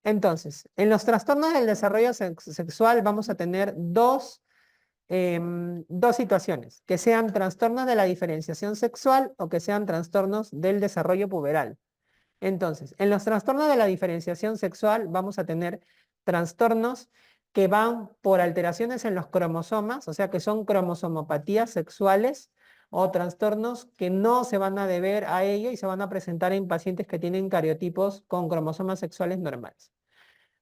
Entonces, en los trastornos del desarrollo sexual vamos a tener dos situaciones, que sean trastornos de la diferenciación sexual o que sean trastornos del desarrollo puberal. Entonces, en los trastornos de la diferenciación sexual vamos a tener trastornos que van por alteraciones en los cromosomas, o sea que son cromosomopatías sexuales o trastornos que no se van a deber a ello y se van a presentar en pacientes que tienen cariotipos con cromosomas sexuales normales.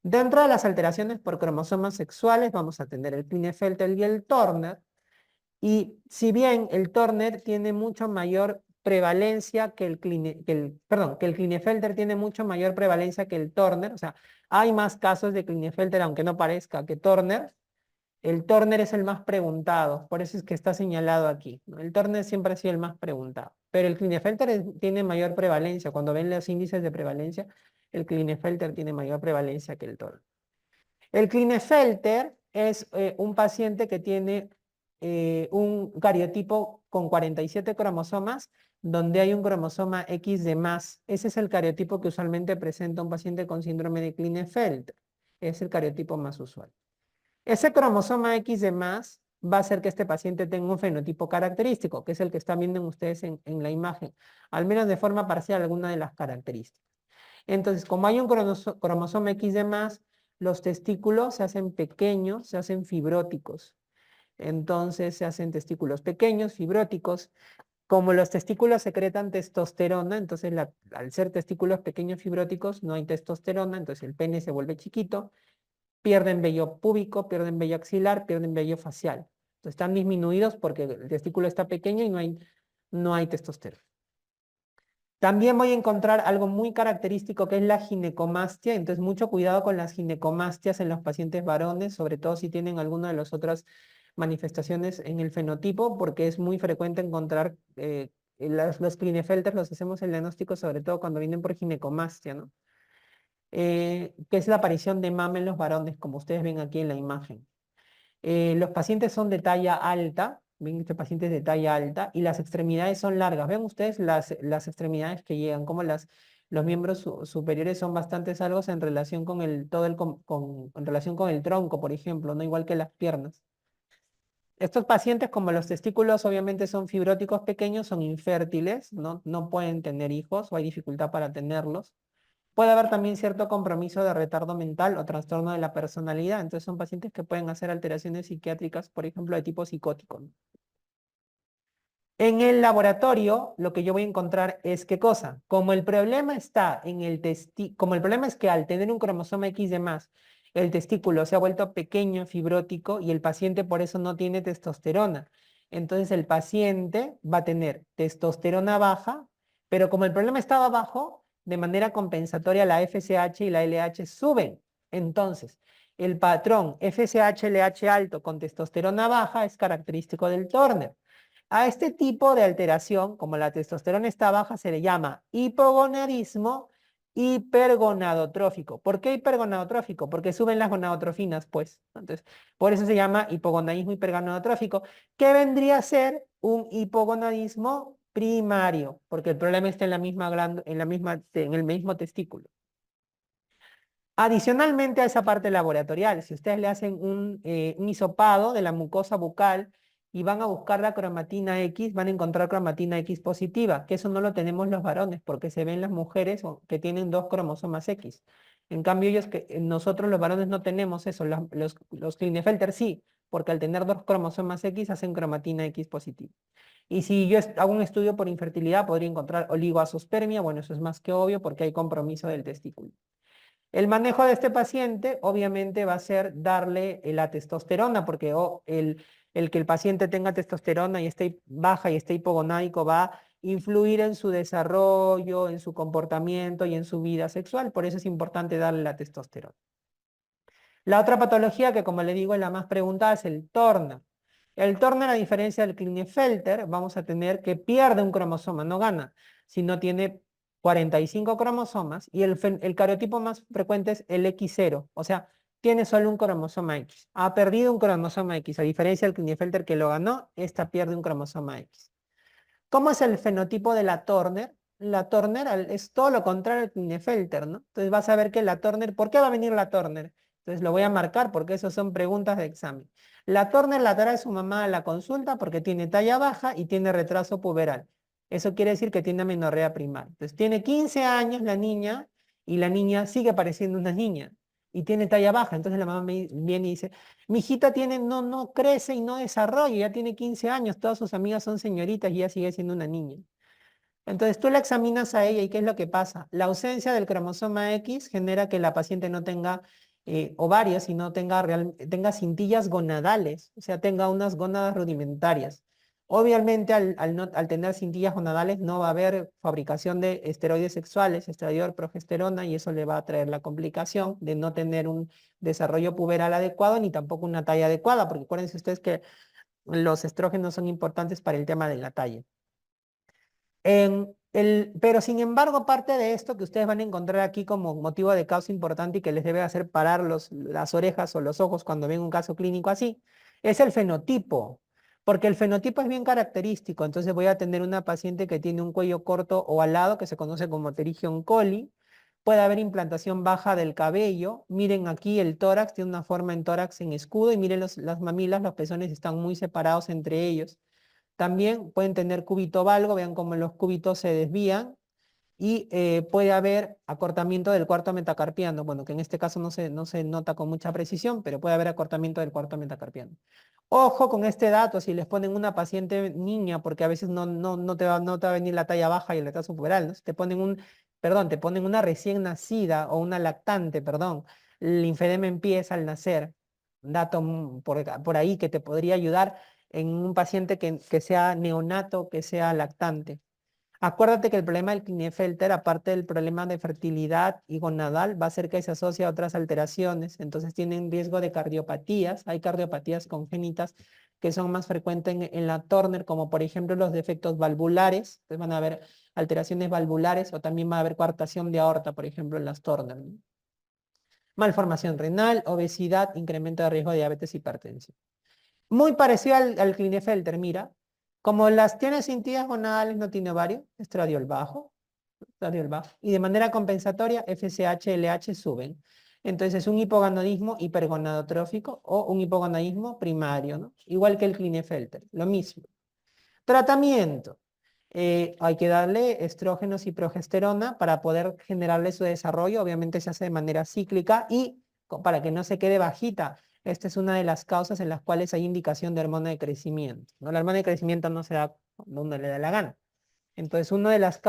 Dentro de las alteraciones por cromosomas sexuales vamos a tener el Klinefelter y el Turner. Y si bien el Turner tiene mucho mayor prevalencia que que el Klinefelter tiene mucho mayor prevalencia que el Turner, o sea, hay más casos de Klinefelter, aunque no parezca, que Turner. El Turner es el más preguntado, por eso es que está señalado aquí, ¿no? El Turner siempre ha sido el más preguntado, pero el Klinefelter tiene mayor prevalencia. Cuando ven los índices de prevalencia, el Klinefelter tiene mayor prevalencia que el Turner. El Klinefelter es un paciente que tiene un cariotipo con 47 cromosomas, donde hay un cromosoma X de más. Ese es el cariotipo que usualmente presenta un paciente con síndrome de Klinefelter. Es el cariotipo más usual. Ese cromosoma X de más va a hacer que este paciente tenga un fenotipo característico, que es el que están viendo ustedes en la imagen, al menos de forma parcial alguna de las características. Entonces, como hay un cromosoma X de más, los testículos se hacen pequeños, se hacen fibróticos. Entonces se hacen testículos pequeños, fibróticos. Como los testículos secretan testosterona, entonces al ser testículos pequeños fibróticos no hay testosterona, entonces el pene se vuelve chiquito, pierden vello púbico, pierden vello axilar, pierden vello facial. Entonces están disminuidos porque el testículo está pequeño y no hay testosterona. También voy a encontrar algo muy característico que es la ginecomastia, entonces mucho cuidado con las ginecomastias en los pacientes varones, sobre todo si tienen alguna de las otras manifestaciones en el fenotipo, porque es muy frecuente encontrar los Klinefelter, los hacemos el diagnóstico sobre todo cuando vienen por ginecomastia, ¿no? Que es la aparición de mama en los varones, como ustedes ven aquí en la imagen. Los pacientes son de talla alta, ven este paciente es de talla alta, y las extremidades son largas. Ven ustedes las extremidades que llegan, como los miembros superiores son bastante largos en relación con en relación con el tronco, por ejemplo, no igual que las piernas. Estos pacientes, como los testículos obviamente son fibróticos pequeños, son infértiles, no pueden tener hijos o hay dificultad para tenerlos. Puede haber también cierto compromiso de retardo mental o trastorno de la personalidad. Entonces son pacientes que pueden hacer alteraciones psiquiátricas, por ejemplo, de tipo psicótico, ¿no? En el laboratorio, lo que yo voy a encontrar es qué cosa. Como el problema está en como el problema es que al tener un cromosoma X de más, el testículo se ha vuelto pequeño, fibrótico, y el paciente por eso no tiene testosterona. Entonces el paciente va a tener testosterona baja, pero como el problema estaba bajo, de manera compensatoria la FSH y la LH suben. Entonces, el patrón FSH-LH alto con testosterona baja es característico del Turner. A este tipo de alteración, como la testosterona está baja, se le llama hipogonadismo hipergonadotrófico. ¿Por qué hipergonadotrófico? Porque suben las gonadotrofinas, pues. Entonces, por eso se llama hipogonadismo hipergonadotrófico, que vendría a ser un hipogonadismo primario, porque el problema está en la misma en el mismo testículo. Adicionalmente a esa parte laboratorial, si ustedes le hacen un hisopado de la mucosa bucal y van a buscar la cromatina X, van a encontrar cromatina X positiva, que eso no lo tenemos los varones, porque se ven las mujeres que tienen dos cromosomas X. En cambio, nosotros los varones no tenemos eso, los Klinefelter sí, porque al tener dos cromosomas X hacen cromatina X positiva. Y si yo hago un estudio por infertilidad, podría encontrar oligoazospermia, bueno, eso es más que obvio porque hay compromiso del testículo. El manejo de este paciente obviamente va a ser darle la testosterona, porque el que el paciente tenga testosterona y esté baja y esté hipogonádico va a influir en su desarrollo, en su comportamiento y en su vida sexual. Por eso es importante darle la testosterona. La otra patología que, como le digo, es la más preguntada es el Turner. El Turner, a diferencia del Klinefelter, vamos a tener que pierde un cromosoma, no gana, sino tiene 45 cromosomas y el cariotipo más frecuente es el X0, o sea, tiene solo un cromosoma X. Ha perdido un cromosoma X, a diferencia del Klinefelter que lo ganó, esta pierde un cromosoma X. ¿Cómo es el fenotipo de la Turner? La Turner es todo lo contrario al Klinefelter, ¿no? Entonces vas a ver que la Turner, ¿por qué va a venir la Turner? Entonces lo voy a marcar porque eso son preguntas de examen. La Turner la trae su mamá a la consulta porque tiene talla baja y tiene retraso puberal. Eso quiere decir que tiene amenorrea primaria. Entonces tiene 15 años la niña y la niña sigue pareciendo una niña y tiene talla baja. Entonces la mamá viene y dice, mi hijita tiene, no crece y no desarrolla, ya tiene 15 años, todas sus amigas son señoritas y ella sigue siendo una niña. Entonces tú la examinas a ella y ¿qué es lo que pasa? La ausencia del cromosoma X genera que la paciente no tenga ovarios y no tenga, tenga cintillas gonadales, o sea, tenga unas gónadas rudimentarias. Obviamente al tener cintillas gonadales no va a haber fabricación de esteroides sexuales, estradiol, progesterona, y eso le va a traer la complicación de no tener un desarrollo puberal adecuado ni tampoco una talla adecuada, porque acuérdense ustedes que los estrógenos son importantes para el tema de la talla. Pero sin embargo, aparte de esto que ustedes van a encontrar aquí como motivo de causa importante y que les debe hacer parar las orejas o los ojos cuando ven un caso clínico así, es el fenotipo, porque el fenotipo es bien característico. Entonces voy a tener una paciente que tiene un cuello corto o alado que se conoce como pterygium coli. Puede haber implantación baja del cabello. Miren aquí el tórax, tiene una forma en tórax en escudo y miren las mamilas, los pezones están muy separados entre ellos. También pueden tener cúbito valgo, vean cómo los cúbitos se desvían y puede haber acortamiento del cuarto metacarpiano, bueno, que en este caso no se nota con mucha precisión, pero puede haber acortamiento del cuarto metacarpiano. Ojo con este dato, si les ponen una paciente niña, porque a veces no te va a venir la talla baja y el retraso puberal, ¿no? Si te ponen te ponen una recién nacida o una lactante, perdón, el linfedema empieza al nacer, dato por ahí que te podría ayudar en un paciente que sea neonato, que sea lactante. Acuérdate que el problema del Klinefelter, aparte del problema de fertilidad y gonadal, va a ser que se asocia a otras alteraciones. Entonces tienen riesgo de cardiopatías. Hay cardiopatías congénitas que son más frecuentes en la Turner, como por ejemplo los defectos valvulares. Entonces van a haber alteraciones valvulares o también va a haber coartación de aorta, por ejemplo, en las Turner, ¿no? Malformación renal, obesidad, incremento de riesgo de diabetes y hipertensión. Muy parecido al Klinefelter, mira. Como las tiene cintillas gonadales, no tiene ovario, estradiol bajo, estradiol bajo. Y de manera compensatoria, FSH, LH suben. Entonces es un hipogonadismo hipergonadotrófico o un hipogonadismo primario, ¿no? Igual que el Klinefelter, lo mismo. Tratamiento. Hay que darle estrógenos y progesterona para poder generarle su desarrollo. Obviamente se hace de manera cíclica y para que no se quede bajita. Esta es una de las causas en las cuales hay indicación de hormona de crecimiento, ¿no? La hormona de crecimiento no se da donde le da la gana. Entonces, una de las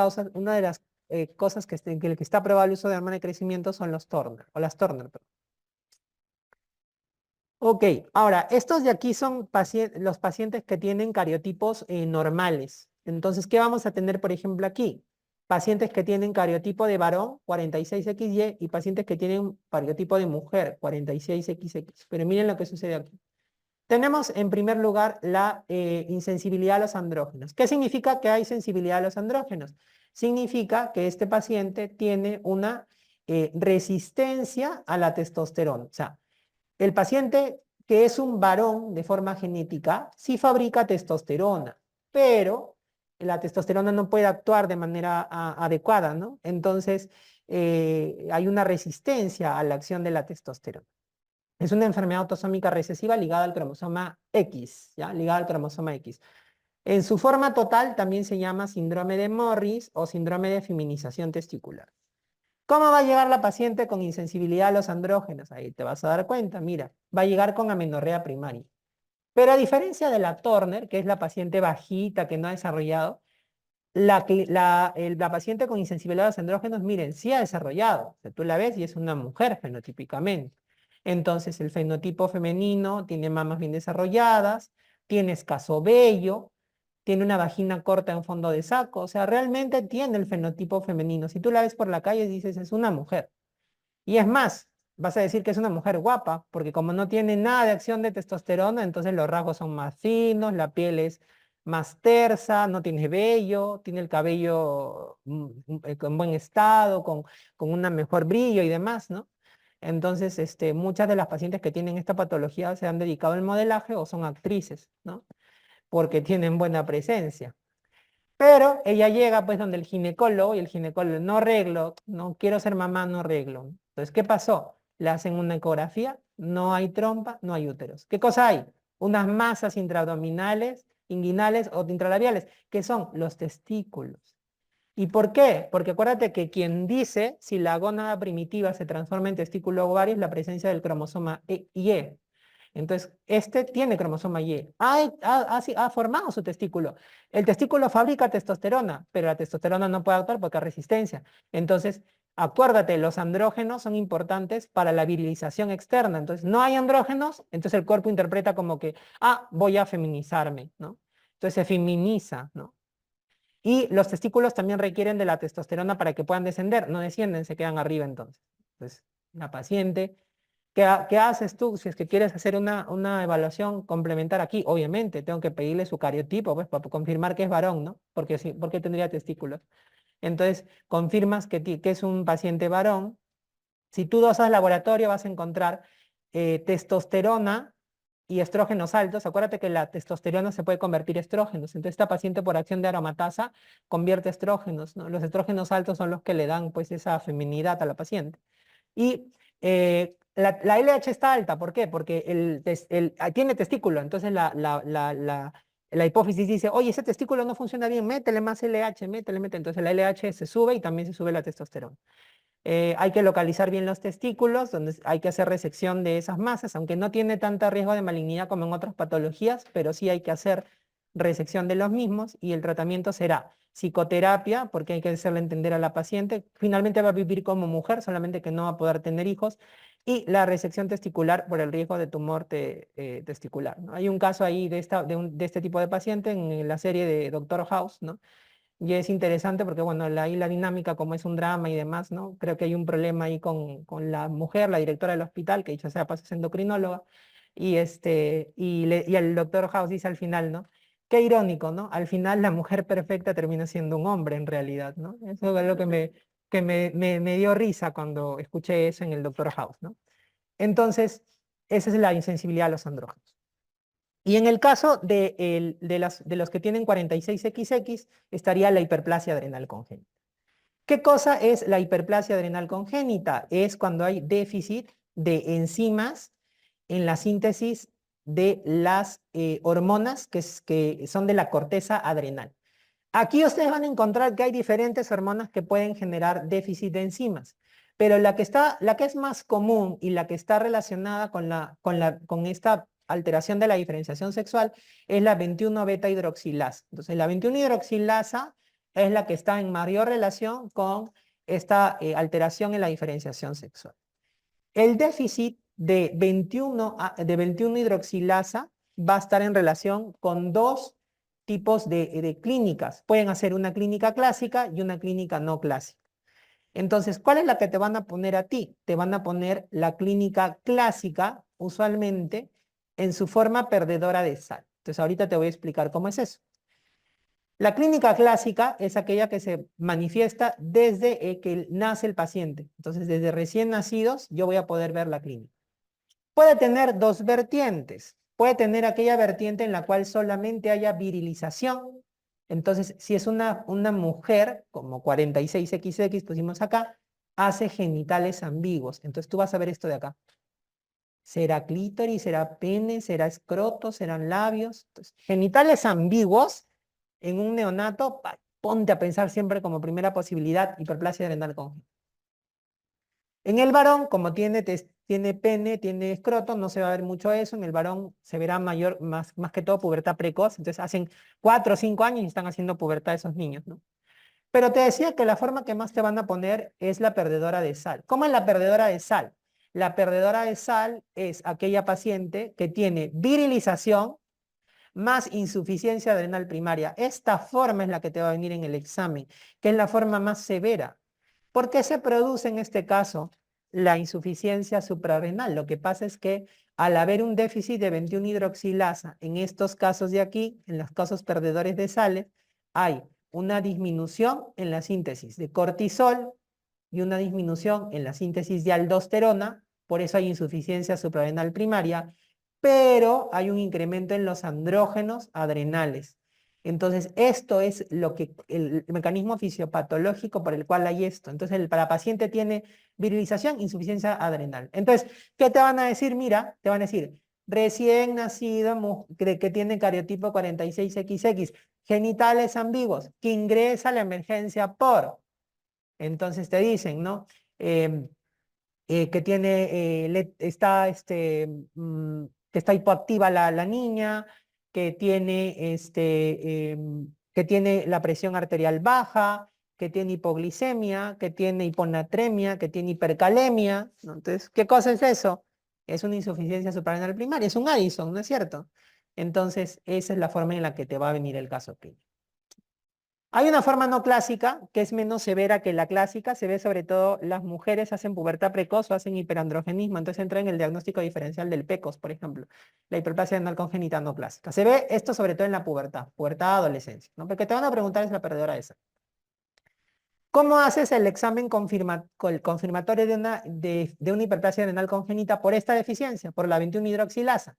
cosas que el que está aprobado el uso de hormona de crecimiento son los Turner, o las Turner, perdón. Ok, ahora, estos de aquí son los pacientes que tienen cariotipos normales. Entonces, ¿qué vamos a tener, por ejemplo, aquí? Pacientes que tienen cariotipo de varón, 46XY, y pacientes que tienen cariotipo de mujer, 46XX. Pero miren lo que sucede aquí. Tenemos, en primer lugar, la insensibilidad a los andrógenos. ¿Qué significa que hay sensibilidad a los andrógenos? Significa que este paciente tiene una resistencia a la testosterona. O sea, el paciente que es un varón de forma genética sí fabrica testosterona, pero la testosterona no puede actuar de manera adecuada, ¿no? Entonces, hay una resistencia a la acción de la testosterona. Es una enfermedad autosómica recesiva ligada al cromosoma X, ¿ya? Ligada al cromosoma X. En su forma total también se llama síndrome de Morris o síndrome de feminización testicular. ¿Cómo va a llegar la paciente con insensibilidad a los andrógenos? Ahí te vas a dar cuenta, mira, va a llegar con amenorrea primaria. Pero a diferencia de la Turner, que es la paciente bajita que no ha desarrollado, la paciente con insensibilidad a los andrógenos, miren, sí ha desarrollado. O sea, tú la ves y es una mujer fenotípicamente. Entonces, el fenotipo femenino tiene mamas bien desarrolladas, tiene escaso vello, tiene una vagina corta en fondo de saco, o sea, realmente tiene el fenotipo femenino. Si tú la ves por la calle, dices, es una mujer. Y es más, vas a decir que es una mujer guapa, porque como no tiene nada de acción de testosterona, entonces los rasgos son más finos, la piel es más tersa, no tiene vello, tiene el cabello en buen estado, con un mejor brillo y demás, ¿no? Entonces, muchas de las pacientes que tienen esta patología se han dedicado al modelaje o son actrices, ¿no? Porque tienen buena presencia. Pero ella llega pues donde el ginecólogo y el ginecólogo, no arreglo, no quiero ser mamá, no arreglo. Entonces, ¿qué pasó? Le hacen una ecografía, no hay trompa, no hay úteros. ¿Qué cosa hay? Unas masas intraabdominales, inguinales o intralabiales, que son los testículos. ¿Y por qué? Porque acuérdate que quien dice si la gónada primitiva se transforma en testículo ovario es la presencia del cromosoma Y. Entonces, este tiene cromosoma Y. Ha formado su testículo. El testículo fabrica testosterona, pero la testosterona no puede actuar porque hay resistencia. Entonces, acuérdate, los andrógenos son importantes para la virilización externa. Entonces, no hay andrógenos, entonces el cuerpo interpreta como que, voy a feminizarme, ¿no? Entonces se feminiza, ¿no? Y los testículos también requieren de la testosterona para que puedan descender. No descienden, se quedan arriba entonces. Entonces, la paciente, ¿qué haces tú si es que quieres hacer una evaluación complementar aquí? Obviamente, tengo que pedirle su cariotipo, pues, para confirmar que es varón, ¿no? Porque sí, porque tendría testículos. Entonces, confirmas que es un paciente varón. Si tú dosas laboratorio, vas a encontrar testosterona y estrógenos altos. Acuérdate que la testosterona se puede convertir en estrógenos. Entonces, esta paciente por acción de aromatasa convierte estrógenos, ¿no? Los estrógenos altos son los que le dan pues esa feminidad a la paciente. Y la LH está alta, ¿por qué? Porque tiene testículo, entonces la hipófisis dice, oye, ese testículo no funciona bien, métele más LH, métele. Entonces la LH se sube y también se sube la testosterona. Hay que localizar bien los testículos, donde hay que hacer resección de esas masas, aunque no tiene tanto riesgo de malignidad como en otras patologías, pero sí hay que hacer resección de los mismos y el tratamiento será psicoterapia, porque hay que hacerle entender a la paciente, finalmente va a vivir como mujer, solamente que no va a poder tener hijos, y la resección testicular por el riesgo de tumor testicular, ¿no? Hay un caso ahí de este tipo de paciente en la serie de Doctor House, ¿no? Y es interesante porque, bueno, ahí la dinámica, como es un drama y demás, ¿no? Creo que hay un problema ahí con la mujer, la directora del hospital, que dicho sea paso es endocrinóloga, y el doctor House dice al final, ¿no? Qué irónico, ¿no? Al final la mujer perfecta termina siendo un hombre en realidad, ¿no? Eso es lo que me dio risa cuando escuché eso en el doctor House, ¿no? Entonces, esa es la insensibilidad a los andrógenos. Y en el caso de los que tienen 46XX, estaría la hiperplasia adrenal congénita. ¿Qué cosa es la hiperplasia adrenal congénita? Es cuando hay déficit de enzimas en la síntesis de las hormonas que son de la corteza adrenal. Aquí ustedes van a encontrar que hay diferentes hormonas que pueden generar déficit de enzimas, pero la que es más común y la que está relacionada con esta alteración de la diferenciación sexual es la 21 beta hidroxilasa. Entonces, la 21 hidroxilasa es la que está en mayor relación con esta alteración en la diferenciación sexual. El déficit de 21 hidroxilasa va a estar en relación con dos tipos de clínicas. Pueden hacer una clínica clásica y una clínica no clásica. Entonces, ¿cuál es la que te van a poner a ti? Te van a poner la clínica clásica, usualmente, en su forma perdedora de sal. Entonces, ahorita te voy a explicar cómo es eso. La clínica clásica es aquella que se manifiesta desde que nace el paciente. Entonces, desde recién nacidos, yo voy a poder ver la clínica. Puede tener dos vertientes. Puede tener aquella vertiente en la cual solamente haya virilización. Entonces, si es una mujer, como 46XX pusimos acá, hace genitales ambiguos. Entonces, tú vas a ver esto de acá. ¿Será clítoris? ¿Será pene? ¿Será escroto? ¿Serán labios? Entonces, genitales ambiguos en un neonato, ponte a pensar siempre como primera posibilidad hiperplasia adrenal congénita. En el varón, como tiene pene, tiene escroto, no se va a ver mucho eso. En el varón se verá más que todo pubertad precoz. Entonces hacen 4 o 5 años y están haciendo pubertad esos niños, ¿no? Pero te decía que la forma que más te van a poner es la perdedora de sal. ¿Cómo es la perdedora de sal? La perdedora de sal es aquella paciente que tiene virilización más insuficiencia adrenal primaria. Esta forma es la que te va a venir en el examen, que es la forma más severa. ¿Por qué se produce en este caso la insuficiencia suprarrenal? Lo que pasa es que al haber un déficit de 21 hidroxilasa, en estos casos de aquí, en los casos perdedores de sales, hay una disminución en la síntesis de cortisol y una disminución en la síntesis de aldosterona, por eso hay insuficiencia suprarrenal primaria, pero hay un incremento en los andrógenos adrenales. Entonces, esto es el mecanismo fisiopatológico por el cual hay esto. Entonces, para paciente tiene virilización, insuficiencia adrenal. Entonces, ¿qué te van a decir? Mira, te van a decir, recién nacido que tiene cariotipo 46XX, genitales ambiguos, que ingresa a la emergencia por. Entonces te dicen, ¿no? Em, que tiene, que está hipoactiva la niña, que tiene, que tiene la presión arterial baja, que tiene hipoglicemia, que tiene hiponatremia, que tiene hipercalemia, ¿no? Entonces, ¿qué cosa es eso? Es una insuficiencia suprarrenal primaria, es un Addison, ¿no es cierto? Entonces, esa es la forma en la que te va a venir el caso clínico. Hay una forma no clásica que es menos severa que la clásica, se ve sobre todo las mujeres hacen pubertad precoz o hacen hiperandrogenismo, entonces entra en el diagnóstico diferencial del PECOS, por ejemplo, la hiperplasia adrenal congénita no clásica. Se ve esto sobre todo en la pubertad, adolescencia, ¿no? Porque te van a preguntar es la perdedora esa. ¿Cómo haces el examen confirmatorio de una hiperplasia adrenal congénita por esta deficiencia, por la 21-hidroxilasa?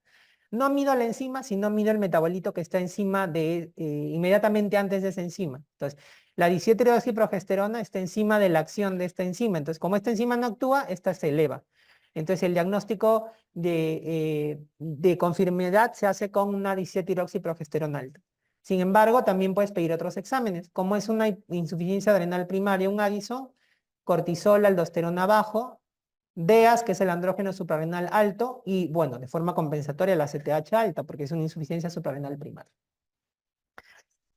No mido la enzima, sino mido el metabolito que está encima inmediatamente antes de esa enzima. Entonces, la 17-hidroxiprogesterona está encima de la acción de esta enzima. Entonces, como esta enzima no actúa, esta se eleva. Entonces, el diagnóstico de confirmidad se hace con una 17-hidroxiprogesterona alta. Sin embargo, también puedes pedir otros exámenes. Como es una insuficiencia adrenal primaria, un Addison, cortisol, aldosterona bajo, DEAS, que es el andrógeno suprarrenal alto, y bueno, de forma compensatoria la CTH alta, porque es una insuficiencia suprarrenal primaria.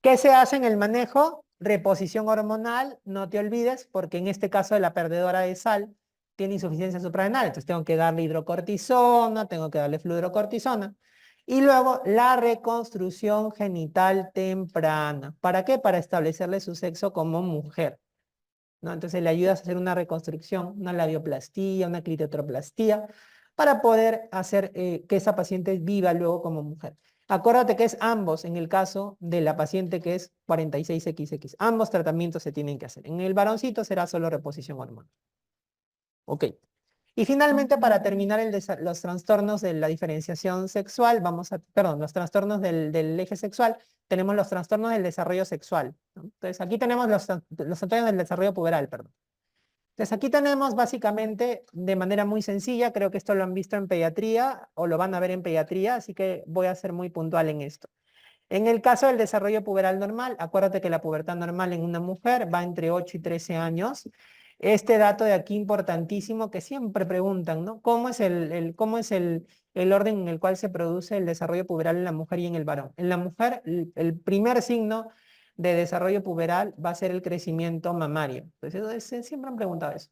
¿Qué se hace en el manejo? Reposición hormonal, no te olvides, porque en este caso de la perdedora de sal tiene insuficiencia suprarrenal, entonces tengo que darle hidrocortisona, tengo que darle fluorocortisona. Y luego la reconstrucción genital temprana. ¿Para qué? Para establecerle su sexo como mujer, ¿no? Entonces le ayudas a hacer una reconstrucción, una labioplastía, una clitotroplastía, para poder hacer que esa paciente viva luego como mujer. Acuérdate que es ambos en el caso de la paciente que es 46XX. Ambos tratamientos se tienen que hacer. En el varoncito será solo reposición hormonal. Ok. Y finalmente, para terminar los trastornos de la diferenciación sexual, perdón, los trastornos del eje sexual, tenemos los trastornos del desarrollo sexual, ¿no? Entonces, aquí tenemos los trastornos del desarrollo puberal, perdón. Entonces, aquí tenemos básicamente, de manera muy sencilla, creo que esto lo han visto en pediatría o lo van a ver en pediatría, así que voy a ser muy puntual en esto. En el caso del desarrollo puberal normal, acuérdate que la pubertad normal en una mujer va entre 8 y 13 años. Este dato de aquí importantísimo que siempre preguntan, ¿no? ¿Cómo es el orden en el cual se produce el desarrollo puberal en la mujer y en el varón? En la mujer, el primer signo de desarrollo puberal va a ser el crecimiento mamario. Entonces, siempre han preguntado eso.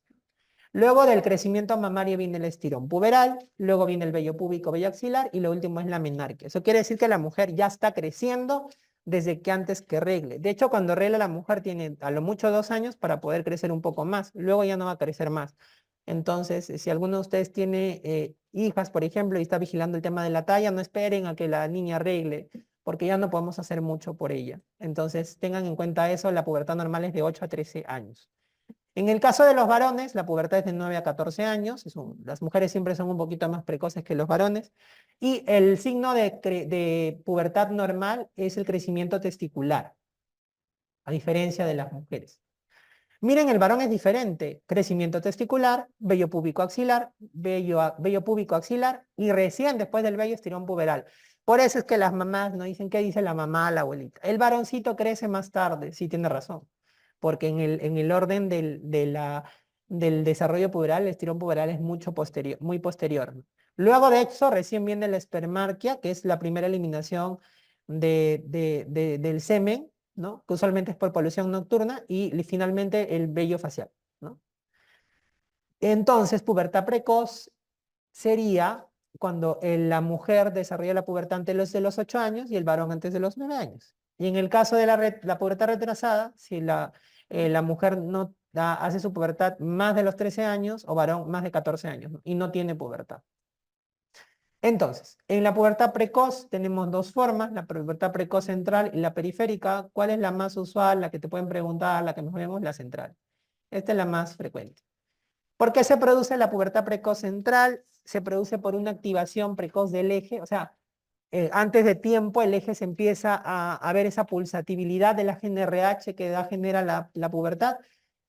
Luego del crecimiento mamario viene el estirón puberal, luego viene el vello púbico, vello axilar y lo último es la menarquia. Eso quiere decir que la mujer ya está creciendo desde que antes que regle. De hecho, cuando regla la mujer tiene a lo mucho 2 años para poder crecer un poco más. Luego ya no va a crecer más. Entonces, si alguno de ustedes tiene hijas, por ejemplo, y está vigilando el tema de la talla, no esperen a que la niña regle, porque ya no podemos hacer mucho por ella. Entonces, tengan en cuenta eso, la pubertad normal es de 8 a 13 años. En el caso de los varones, la pubertad es de 9 a 14 años, las mujeres siempre son un poquito más precoces que los varones, y el signo de pubertad normal es el crecimiento testicular, a diferencia de las mujeres. Miren, el varón es diferente, crecimiento testicular, vello púbico axilar, vello púbico axilar, y recién después del vello estirón puberal. Por eso es que las mamás no dicen, ¿qué dice la mamá, la abuelita? El varoncito crece más tarde, sí tiene razón, porque en el orden del desarrollo puberal, el estirón puberal es muy posterior, ¿no? Luego de eso, recién viene la espermarquia, que es la primera eliminación del semen, ¿no? Que usualmente es por polución nocturna, y finalmente el vello facial, ¿no? Entonces, pubertad precoz sería cuando la mujer desarrolla la pubertad antes de los 8 años y el varón antes de los 9 años. Y en el caso de la pubertad retrasada, si la mujer no hace su pubertad más de los 13 años o varón más de 14 años, ¿no? Y no tiene pubertad. Entonces, en la pubertad precoz tenemos dos formas, la pubertad precoz central y la periférica. ¿Cuál es la más usual? La que te pueden preguntar, la que nos vemos, la central. Esta es la más frecuente. ¿Por qué se produce la pubertad precoz central? Se produce por una activación precoz del eje, o sea, antes de tiempo el eje se empieza a ver esa pulsatividad de la GNRH que genera la pubertad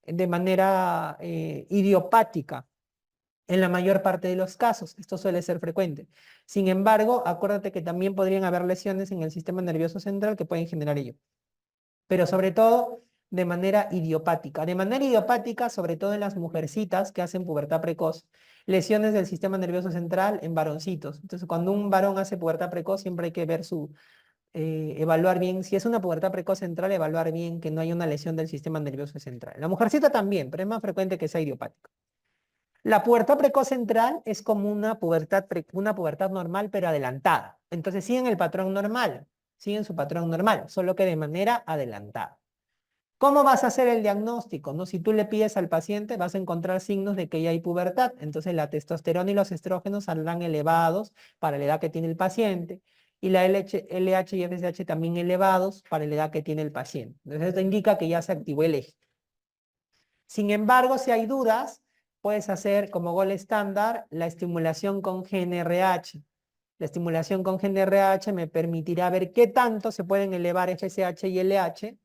de manera idiopática en la mayor parte de los casos. Esto suele ser frecuente. Sin embargo, acuérdate que también podrían haber lesiones en el sistema nervioso central que pueden generar ello. Pero sobre todo de manera idiopática. De manera idiopática, sobre todo en las mujercitas que hacen pubertad precoz. Lesiones del sistema nervioso central en varoncitos. Entonces, cuando un varón hace pubertad precoz, siempre hay que ver evaluar bien, si es una pubertad precoz central, evaluar bien que no haya una lesión del sistema nervioso central. La mujercita también, pero es más frecuente que sea idiopática. La pubertad precoz central es como una pubertad normal, pero adelantada. Entonces siguen el patrón normal, siguen su patrón normal, solo que de manera adelantada. ¿Cómo vas a hacer el diagnóstico? ¿No? Si tú le pides al paciente, vas a encontrar signos de que ya hay pubertad. Entonces la testosterona y los estrógenos saldrán elevados para la edad que tiene el paciente y la LH y FSH también elevados para la edad que tiene el paciente. Entonces esto indica que ya se activó el eje. Sin embargo, si hay dudas, puedes hacer como gol estándar la estimulación con GNRH. La estimulación con GNRH me permitirá ver qué tanto se pueden elevar FSH y LH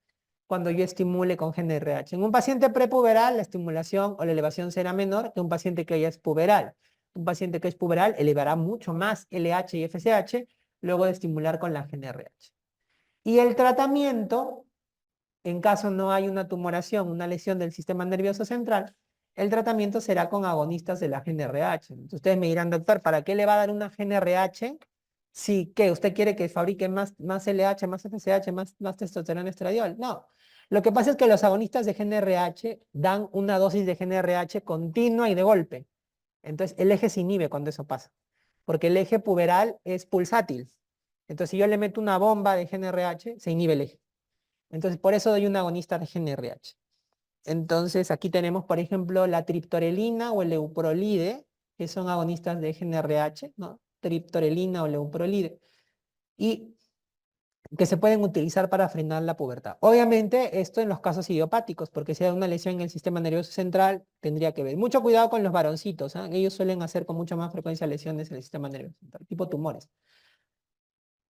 cuando yo estimule con GNRH. En un paciente prepuberal, la estimulación o la elevación será menor que un paciente que ya es puberal. Un paciente que es puberal elevará mucho más LH y FSH luego de estimular con la GNRH. Y el tratamiento, en caso no hay una tumoración, una lesión del sistema nervioso central, el tratamiento será con agonistas de la GNRH. Entonces ustedes me dirán, doctor, ¿para qué le va a dar una GNRH? Si, ¿qué? ¿Usted quiere que fabrique más LH, más FSH, más testosterona estradiol? No. Lo que pasa es que los agonistas de GNRH dan una dosis de GNRH continua y de golpe. Entonces el eje se inhibe cuando eso pasa. Porque el eje puberal es pulsátil. Entonces si yo le meto una bomba de GNRH, se inhibe el eje. Entonces, por eso doy un agonista de GNRH. Entonces, aquí tenemos, por ejemplo, la triptorelina o el leuprolide, que son agonistas de GNRH, ¿no? Triptorelina o leuprolide, y que se pueden utilizar para frenar la pubertad. Obviamente, esto en los casos idiopáticos, porque si hay una lesión en el sistema nervioso central, tendría que ver. Mucho cuidado con los varoncitos, ¿eh? Ellos suelen hacer con mucha más frecuencia lesiones en el sistema nervioso central, tipo tumores.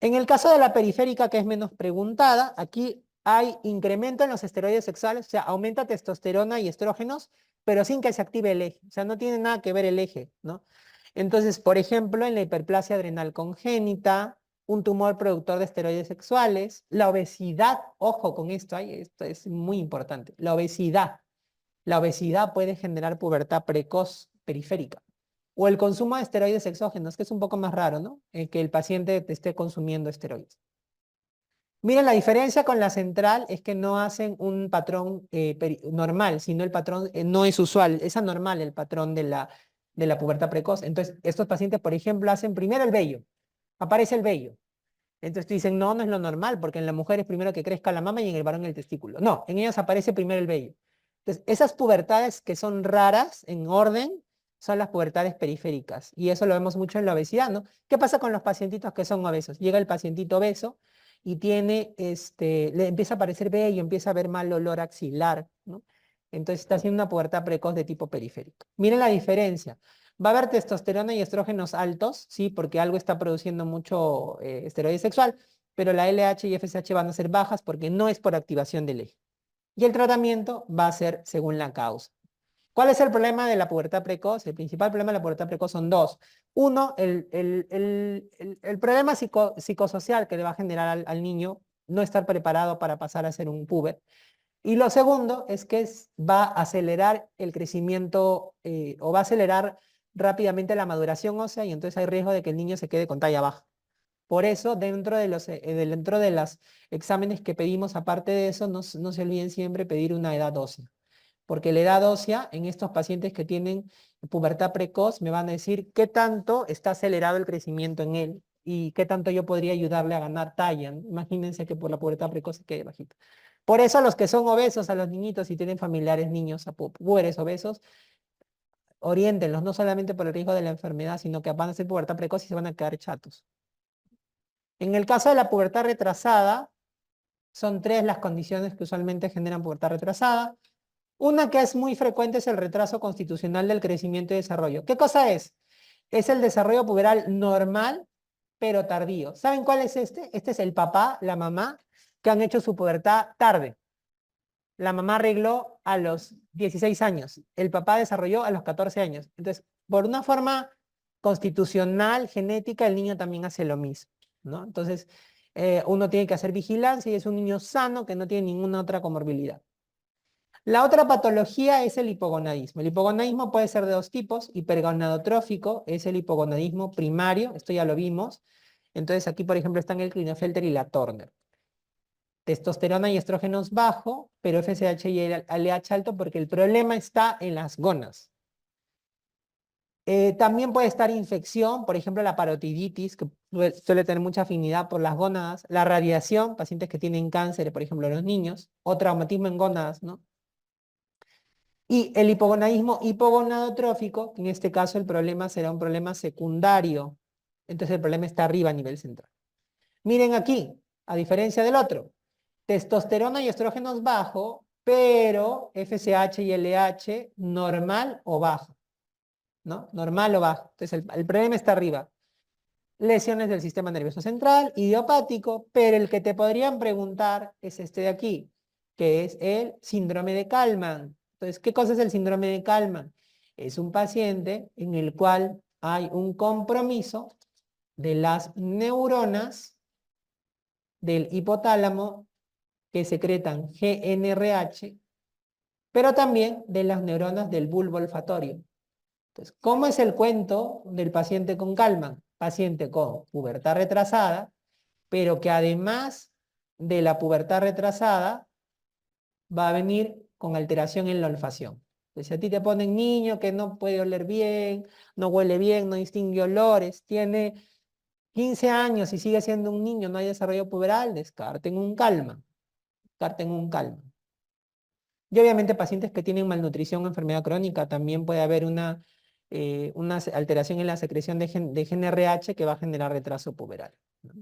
En el caso de la periférica, que es menos preguntada, aquí hay incremento en los esteroides sexuales, o sea, aumenta testosterona y estrógenos, pero sin que se active el eje, o sea, no tiene nada que ver el eje, ¿no? Entonces, por ejemplo, en la hiperplasia adrenal congénita, un tumor productor de esteroides sexuales, la obesidad, ojo con esto, esto es muy importante, la obesidad puede generar pubertad precoz periférica. O el consumo de esteroides exógenos, que es un poco más raro, ¿no? Que el paciente esté consumiendo esteroides. Miren, la diferencia con la central es que no hacen un patrón normal, sino el patrón no es usual, es anormal el patrón de la pubertad precoz. Entonces, estos pacientes, por ejemplo, hacen primero el vello, aparece el vello. Entonces dicen, no, no es lo normal, porque en la mujer es primero que crezca la mama y en el varón el testículo. No, en ellos aparece primero el vello. Entonces, esas pubertades que son raras en orden son las pubertades periféricas. Y eso lo vemos mucho en la obesidad, ¿no? ¿Qué pasa con los pacientitos que son obesos? Llega el pacientito obeso y le empieza a aparecer vello, empieza a haber mal olor axilar, ¿no? Entonces está haciendo una pubertad precoz de tipo periférico. Miren la diferencia. Va a haber testosterona y estrógenos altos, sí, porque algo está produciendo mucho esteroide sexual, pero la LH y FSH van a ser bajas porque no es por activación del eje. Y el tratamiento va a ser según la causa. ¿Cuál es el problema de la pubertad precoz? El principal problema de la pubertad precoz son dos. Uno, el problema psicosocial que le va a generar al niño no estar preparado para pasar a ser un puber. Y lo segundo es que va a acelerar el crecimiento o va a acelerar rápidamente la maduración ósea y entonces hay riesgo de que el niño se quede con talla baja. Por eso, dentro de los exámenes que pedimos, aparte de eso, no se olviden siempre pedir una edad ósea. Porque la edad ósea en estos pacientes que tienen pubertad precoz me van a decir qué tanto está acelerado el crecimiento en él y qué tanto yo podría ayudarle a ganar talla, ¿no? Imagínense que por la pubertad precoz se quede bajito. Por eso a los que son obesos, a los niñitos, y tienen familiares niños, a puberes obesos, oriéntenlos, no solamente por el riesgo de la enfermedad, sino que van a hacer pubertad precoz y se van a quedar chatos. En el caso de la pubertad retrasada, son tres las condiciones que usualmente generan pubertad retrasada. Una que es muy frecuente es el retraso constitucional del crecimiento y desarrollo. ¿Qué cosa es? Es el desarrollo puberal normal pero tardío. ¿Saben cuál es este? Este es el papá, la mamá, que han hecho su pubertad tarde. La mamá arregló a los 16 años, el papá desarrolló a los 14 años. Entonces, por una forma constitucional, genética, el niño también hace lo mismo, ¿no? Entonces, uno tiene que hacer vigilancia y es un niño sano que no tiene ninguna otra comorbilidad. La otra patología es el hipogonadismo. El hipogonadismo puede ser de dos tipos. Hipergonadotrófico es el hipogonadismo primario, esto ya lo vimos. Entonces aquí, por ejemplo, están el Klinefelter y la Turner. Testosterona y estrógenos bajo, pero FSH y LH alto porque el problema está en las gonas. También puede estar infección, por ejemplo, la parotiditis, que suele tener mucha afinidad por las gónadas. La radiación, pacientes que tienen cáncer, por ejemplo, los niños. O traumatismo en gónadas, ¿no? Y el hipogonadismo hipogonadotrófico, en este caso el problema será un problema secundario. Entonces el problema está arriba a nivel central. Miren aquí, a diferencia del otro, testosterona y estrógenos bajo, pero FSH y LH normal o bajo, ¿no? Normal o bajo. Entonces el problema está arriba. Lesiones del sistema nervioso central, idiopático, pero el que te podrían preguntar es este de aquí, que es el síndrome de Kallmann. Entonces, ¿qué cosa es el síndrome de Kallmann? Es un paciente en el cual hay un compromiso de las neuronas del hipotálamo que secretan GNRH, pero también de las neuronas del bulbo olfatorio. Entonces, ¿cómo es el cuento del paciente con Kallmann? Paciente con pubertad retrasada, pero que además de la pubertad retrasada va a venir con alteración en la olfacción. Entonces, si a ti te ponen niño que no puede oler bien, no huele bien, no distingue olores, tiene 15 años y sigue siendo un niño, no hay desarrollo puberal, descarten un Kallmann. Descarten un Kallmann. Y obviamente pacientes que tienen malnutrición o enfermedad crónica, también puede haber una alteración en la secreción de GNRH que va a generar retraso puberal, ¿no?